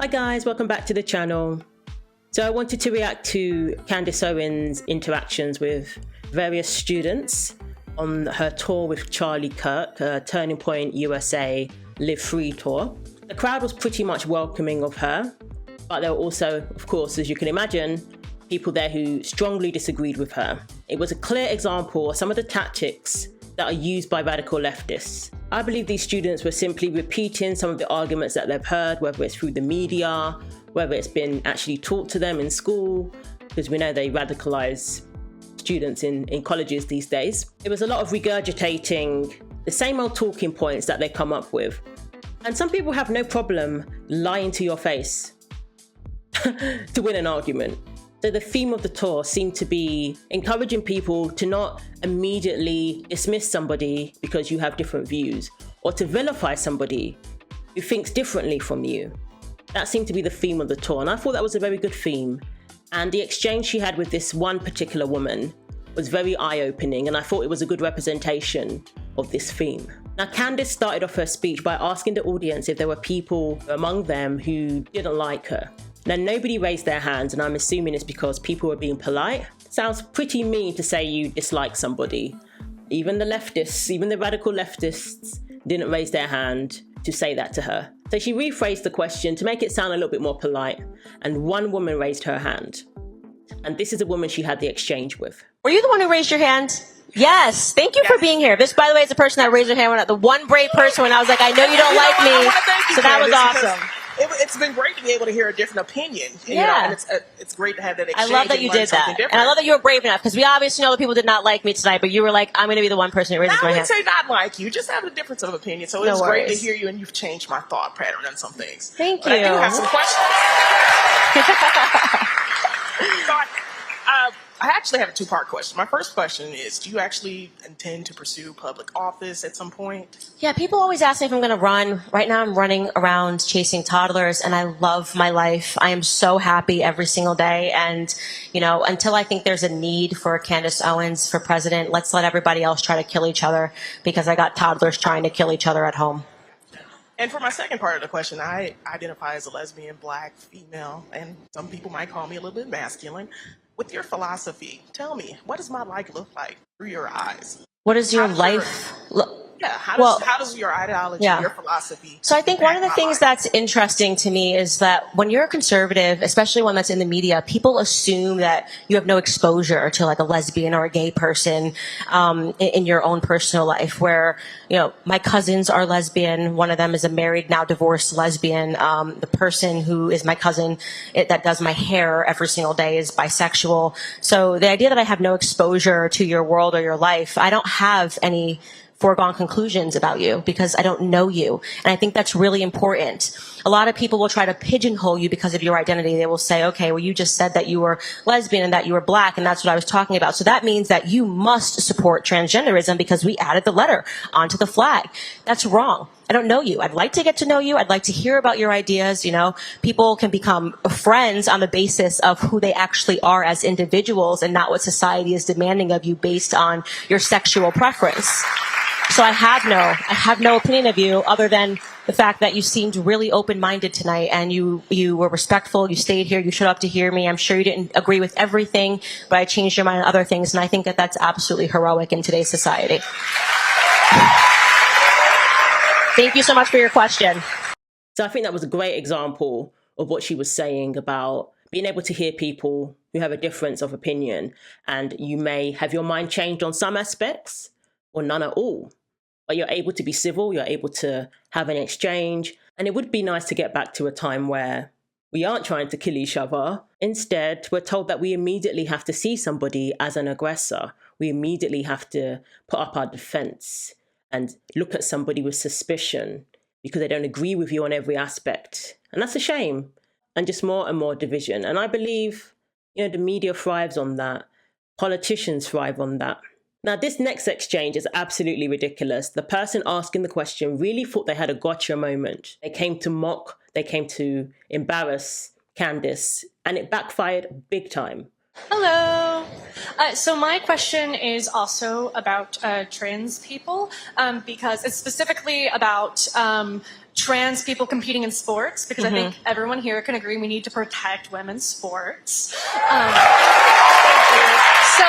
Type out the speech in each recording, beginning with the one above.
Hi guys, welcome back to the channel. So I wanted to react to Candace Owens' interactions with various students on her tour with Charlie Kirk, Turning Point USA Live Free tour. The crowd was pretty much welcoming of her, but there were also, of course, as you can imagine, people there who strongly disagreed with her. It was a clear example of some of the tactics that are used by radical leftists. I believe these students were simply repeating some of the arguments that they've heard, whether it's through the media, whether it's been actually taught to them in school, because we know they radicalize students in colleges these days. It was a lot of regurgitating the same old talking points that they come up with. And some people have no problem lying to your face to win an argument. So the theme of the tour seemed to be encouraging people to not immediately dismiss somebody because you have different views, or to vilify somebody who thinks differently from you. That seemed to be the theme of the tour, and I thought that was a very good theme. And the exchange she had with this one particular woman was very eye-opening, and I thought it was a good representation of this theme. Now, Candace started off her speech by asking the audience if there were people among them who didn't like her. Now, nobody raised their hands, and I'm assuming it's because people were being polite. Sounds pretty mean to say you dislike somebody. Even the leftists, even the radical leftists didn't raise their hand to say that to her. So she rephrased the question to make it sound a little bit more polite, and one woman raised her hand. And this is a woman she had the exchange with. Were you the one who raised your hand? Yes. Thank you for being here. This, by the way, is the person that raised her hand, the one brave person when I was like, I know you don't like me. So that was awesome. It's been great to be able to hear a different opinion. And, yeah. and it's great to have that exchange. I love that you did that. And I love that you were brave enough, because we obviously know that people did not like me tonight, but you were like, I'm going to be the one person who raises my hand. I would say not like you, just have a difference of opinion. So it's great to hear you, and you've changed my thought pattern on some things. Thank you. I do have some questions. So I actually have a two-part question. My first question is, do you actually intend to pursue public office at some point? Yeah, people always ask me if I'm going to run. Right now I'm running around chasing toddlers, and I love my life. I am so happy every single day. And, you know, until I think there's a need for Candace Owens for president, let's let everybody else try to kill each other, because I got toddlers trying to kill each other at home. And for my second part of the question, I identify as a lesbian, Black, female, and some people might call me a little bit masculine. With your philosophy, tell me, what does my life look like through your eyes? What does your life look? Yeah, how does your ideology, your philosophy? So I think one of the things that's interesting to me is that when you're a conservative, especially one that's in the media, people assume that you have no exposure to like a lesbian or a gay person in your own personal life, where, you know, my cousins are lesbian. One of them is a married, now divorced lesbian. The person who is my cousin that does my hair every single day is bisexual. So the idea that I have no exposure to your world or your life, I don't have any foregone conclusions about you because I don't know you. And I think that's really important. A lot of people will try to pigeonhole you because of your identity. They will say, okay, well, you just said that you were lesbian and that you were Black, and that's what I was talking about. So that means that you must support transgenderism because we added the letter onto the flag. That's wrong. I don't know you. I'd like to get to know you. I'd like to hear about your ideas. You know, people can become friends on the basis of who they actually are as individuals and not what society is demanding of you based on your sexual preference. So I have no opinion of you other than the fact that you seemed really open-minded tonight, and you were respectful. You stayed here. You showed up to hear me. I'm sure you didn't agree with everything, but I changed your mind on other things, and I think that that's absolutely heroic in today's society. Thank you so much for your question. So I think that was a great example of what she was saying about being able to hear people who have a difference of opinion, and you may have your mind changed on some aspects or none at all. But you're able to be civil, you're able to have an exchange. And it would be nice to get back to a time where we aren't trying to kill each other. Instead, we're told that we immediately have to see somebody as an aggressor. We immediately have to put up our defense and look at somebody with suspicion because they don't agree with you on every aspect. And that's a shame. And just more and more division. And I believe, you know, the media thrives on that. Politicians thrive on that. Now, this next exchange is absolutely ridiculous. The person asking the question really thought they had a gotcha moment. They came to mock, they came to embarrass Candace, and it backfired big time. Hello. So my question is also about trans people, because it's specifically about trans people competing in sports, because I think everyone here can agree we need to protect women's sports. So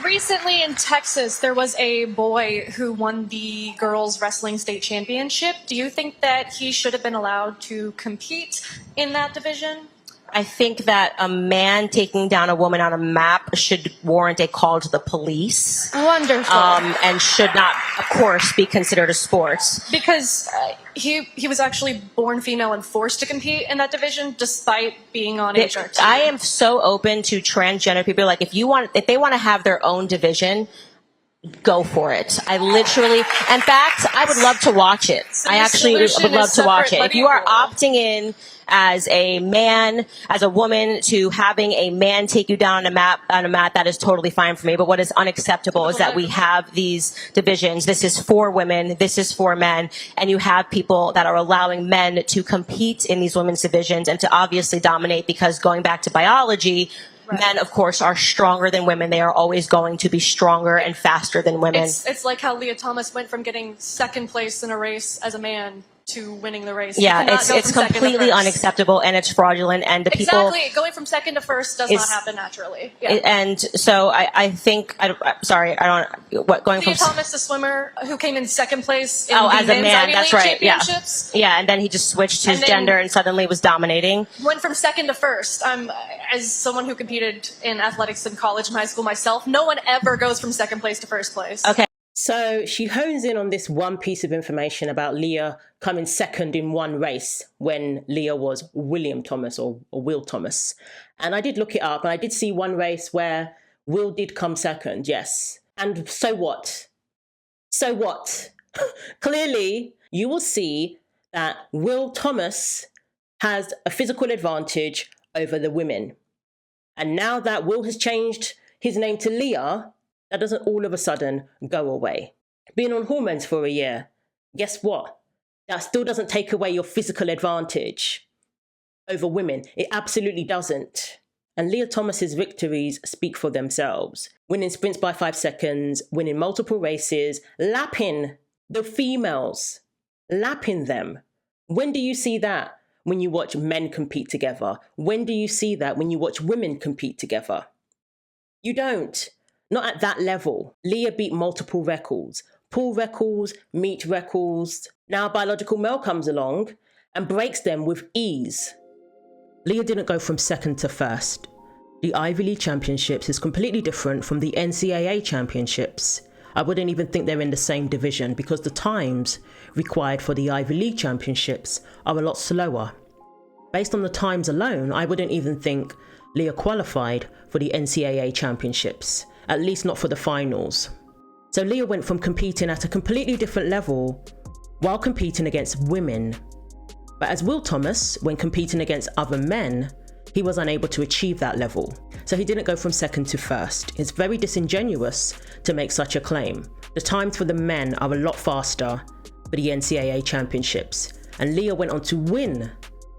recently in Texas, there was a boy who won the girls wrestling state championship. Do you think that he should have been allowed to compete in that division? I think that a man taking down a woman on a map should warrant a call to the police. Wonderful. And should not, of course, be considered a sport. Because he was actually born female and forced to compete in that division despite being on HRT. I am so open to transgender people. Like, if they want to have their own division, go for it. I literally, in fact, I would love to watch it. So I actually would love to watch it. If you are opting in as a man, as a woman, to having a man take you down on a mat, that is totally fine for me. But what is unacceptable is that we have these divisions. This is for women, this is for men, and you have people that are allowing men to compete in these women's divisions and to obviously dominate, because going back to biology, men, of course, are stronger than women. They are always going to be stronger and faster than women. It's like how Lia Thomas went from getting second place in a race as a man to winning the race. Yeah, it's completely unacceptable, and it's fraudulent, and the people... Exactly. Going from second to first does not happen naturally. Yeah. And so I think... Lia Thomas, the swimmer who came in second place in as a man, that's right. Championships. Yeah, and then he just switched his gender and suddenly was dominating. Went from second to first. As someone who competed in athletics in college and high school myself, no one ever goes from second place to first place. Okay. So she hones in on this one piece of information about Lia coming second in one race when Lia was William Thomas or Will Thomas. And I did look it up, and I did see one race where Will did come second, yes. And so what? So what? Clearly, you will see that Will Thomas has a physical advantage over the women. And now that Will has changed his name to Lia, that doesn't all of a sudden go away. Being on hormones for a year, guess what? That still doesn't take away your physical advantage over women. It absolutely doesn't. And Lia Thomas's victories speak for themselves. Winning sprints by 5 seconds, winning multiple races, lapping the females, lapping them. When do you see that? When you watch men compete together. When do you see that? When you watch women compete together. You don't. Not at that level. Lia beat multiple records. Pull records, meet records. Now a biological male comes along and breaks them with ease. Lia didn't go from second to first. The Ivy League Championships is completely different from the NCAA Championships. I wouldn't even think they're in the same division because the times required for the Ivy League Championships are a lot slower. Based on the times alone, I wouldn't even think Lia qualified for the NCAA Championships. At least not for the finals. So Lia went from competing at a completely different level while competing against women. But as Will Thomas, when competing against other men, he was unable to achieve that level. So he didn't go from second to first. It's very disingenuous to make such a claim. The times for the men are a lot faster for the NCAA Championships. And Lia went on to win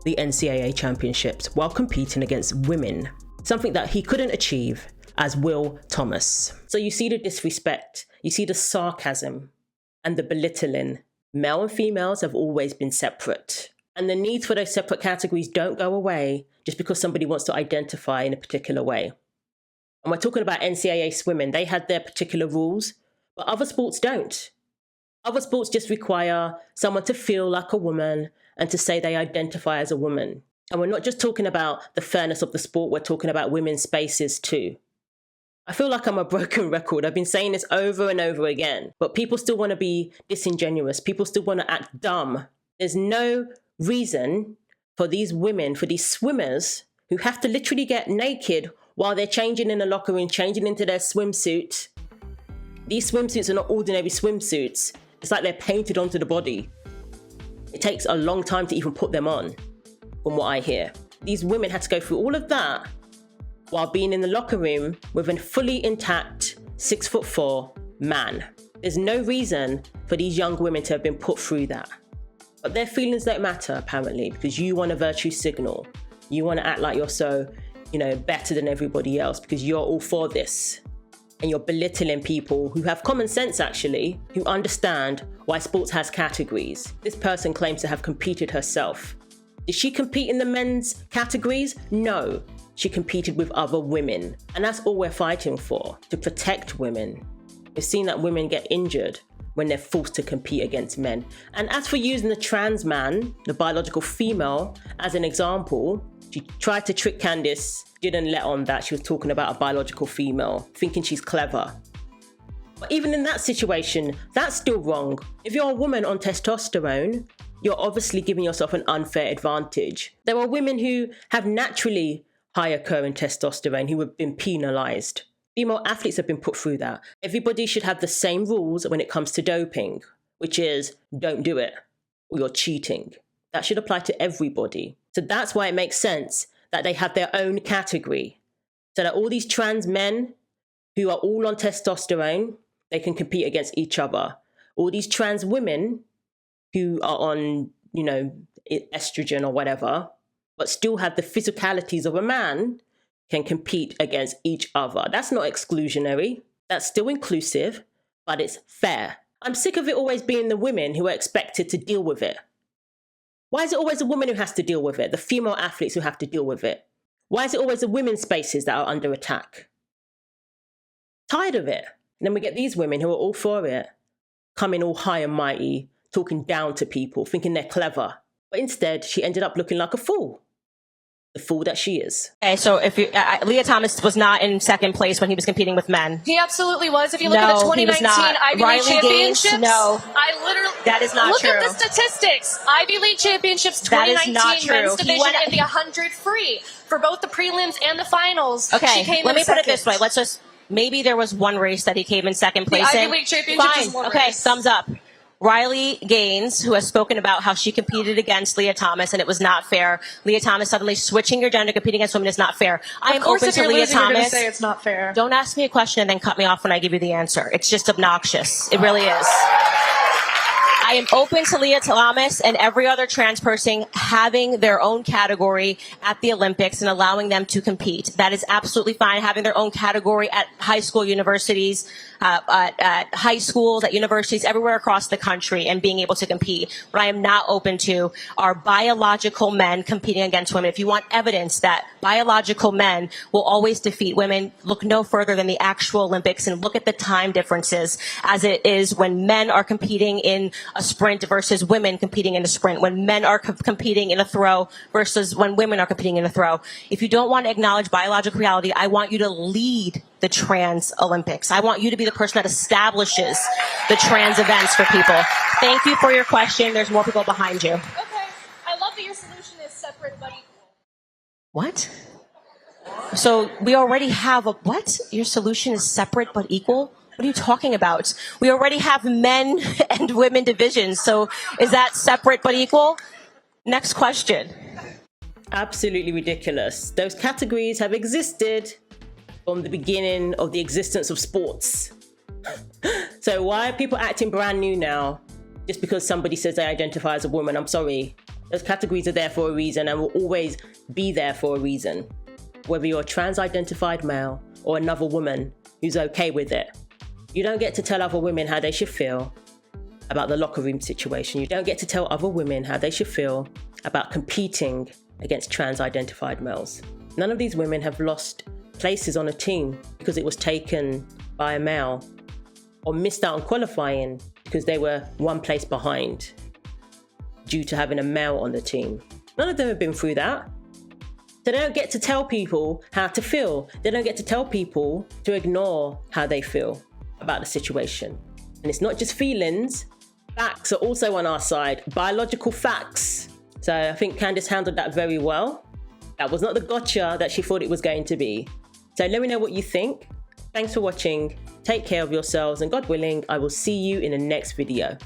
the NCAA Championships while competing against women. Something that he couldn't achieve as Will Thomas. So you see the disrespect, you see the sarcasm and the belittling. Male and females have always been separate. And the needs for those separate categories don't go away just because somebody wants to identify in a particular way. And we're talking about NCAA swimming. They had their particular rules, but other sports don't. Other sports just require someone to feel like a woman and to say they identify as a woman. And we're not just talking about the fairness of the sport, we're talking about women's spaces too. I feel like I'm a broken record. I've been saying this over and over again, but people still want to be disingenuous. People still want to act dumb. There's no reason for these women, for these swimmers who have to literally get naked while they're changing in the locker room, changing into their swimsuit. These swimsuits are not ordinary swimsuits. It's like they're painted onto the body. It takes a long time to even put them on, from what I hear. These women had to go through all of that while being in the locker room with a fully intact 6'4" man. There's no reason for these young women to have been put through that. But their feelings don't matter, apparently, because you want a virtue signal. You want to act like you're so better than everybody else because you're all for this. And you're belittling people who have common sense, actually, who understand why sports has categories. This person claims to have competed herself. Did she compete in the men's categories? No. She competed with other women. And that's all we're fighting for, to protect women. We've seen that women get injured when they're forced to compete against men. And as for using the trans man, the biological female, as an example, she tried to trick Candace, didn't let on that she was talking about a biological female, thinking she's clever. But even in that situation, that's still wrong. If you're a woman on testosterone, you're obviously giving yourself an unfair advantage. There are women who have naturally high occurring testosterone who have been penalized. Female athletes have been put through that. Everybody should have the same rules when it comes to doping, which is don't do it or you're cheating. That should apply to everybody. So that's why it makes sense that they have their own category. So that all these trans men who are all on testosterone, they can compete against each other. All these trans women who are on, estrogen or whatever, but still have the physicalities of a man, can compete against each other. That's not exclusionary. That's still inclusive, but it's fair. I'm sick of it always being the women who are expected to deal with it. Why is it always the woman who has to deal with it? The female athletes who have to deal with it? Why is it always the women's spaces that are under attack? Tired of it. And then we get these women who are all for it, coming all high and mighty, talking down to people, thinking they're clever. But instead, she ended up looking like a fool. The fool that she is. Okay, so if Lia Thomas was not in second place when he was competing with men. He absolutely was. If you look at the 2019 Ivy League Championships, I literally that is not true. Look at the statistics. Ivy League Championships 2019 men's division in the 100 free for both the prelims and the finals. Okay, let me put it this way. Let's just maybe there was one race that he came in second place the in. Ivy League Championships Fine. is one Okay, race. thumbs up. Riley Gaines, who has spoken about how she competed against Lia Thomas and it was not fair. Lia Thomas suddenly switching your gender, competing against women is not fair. I am open to Lia Thomas. You're going to say it's not fair. Don't ask me a question and then cut me off when I give you the answer. It's just obnoxious. It really is. I am open to Lia Thomas and every other trans person having their own category at the Olympics and allowing them to compete. That is absolutely fine. Having their own category at high school universities, at high schools, at universities, everywhere across the country and being able to compete. What I am not open to are biological men competing against women. If you want evidence that biological men will always defeat women, look no further than the actual Olympics and look at the time differences as it is when men are competing in a sprint versus women competing in a sprint, when men are competing in a throw versus when women are competing in a throw. If you don't want to acknowledge biological reality, I want you to lead the trans Olympics. I want you to be the person that establishes the trans events for people. Thank you for your question. There's more people behind you. Okay. I love that your solution is separate but equal. What? So we already have a, what? Your solution is separate but equal? What are you talking about? We already have men and women divisions. So is that separate but equal? Next question. Absolutely ridiculous. Those categories have existed from the beginning of the existence of sports. So why are people acting brand new now just because somebody says they identify as a woman? I'm sorry. Those categories are there for a reason and will always be there for a reason. Whether you're a trans-identified male or another woman who's okay with it. You don't get to tell other women how they should feel about the locker room situation. You don't get to tell other women how they should feel about competing against trans-identified males. None of these women have lost places on a team because it was taken by a male, or missed out on qualifying because they were one place behind due to having a male on the team. None of them have been through that. So they don't get to tell people how to feel. They don't get to tell people to ignore how they feel about the situation. And it's not just feelings. Facts are also on our side. Biological facts. So I think Candace handled that very well. That was not the gotcha that she thought it was going to be. So let me know what you think. Thanks for watching. Take care of yourselves, and God willing, I will see you in the next video.